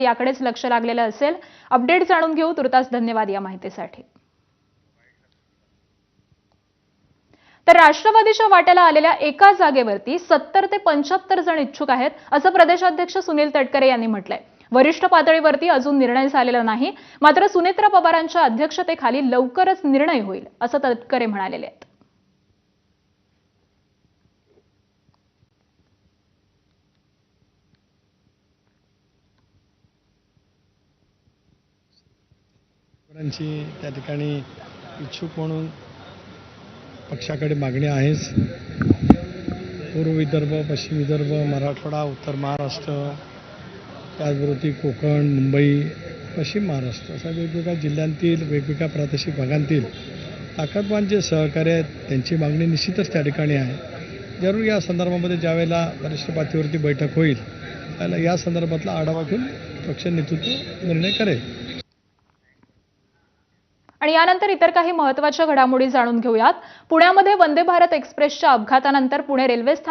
याकडेच लक्ष लागलेलं असेल। अपडेट जाणून घेऊ तुर्तास। धन्यवाद या माहितीसाठी। तर राष्ट्रवादीच्या वाट्याला आलेल्या एका जागेवरती 70 ते 75 जण इच्छुक आहेत, असं प्रदेशाध्यक्ष सुनील तटकरे यांनी म्हटलंय। वरिष्ठ पातळीवरती अजून निर्णय झालेला नाही, मात्र सुनेत्रा पवारांच्या अध्यक्षतेखाली लवकरच निर्णय होईल, असं तटकरे म्हणालेले आहेत। त्या ठिकाणी इच्छुक म्हणून पक्षाकडे मागणी आहेच। पूर्व विदर्भ, पश्चिम विदर्भ, मराठवाडा, उत्तर महाराष्ट्र, त्याचबरोबर कोकण, मुंबई, पश्चिम महाराष्ट्र अशा वेगवेगळ्या जिल्ह्यांतील वेगवेगळ्या प्रादेशिक भागांतील ताकदवान जे सहकारी आहेत त्यांची मागणी निश्चितच त्या ठिकाणी आहे। जरूर या संदर्भामध्ये ज्यावेळेला वरिष्ठ पातळीवरती बैठक होईल त्याला या संदर्भातला आढावा घेऊन पक्ष नेतृत्व निर्णय करेल। आणि यानंतर इतर काही महत्त्वाच्या घडामोडी जाणून घेऊयात। पुण्यामध्ये वंदे भारत एक्सप्रेसच्या अपघातानंतर पुणे रेल्वे स्थानक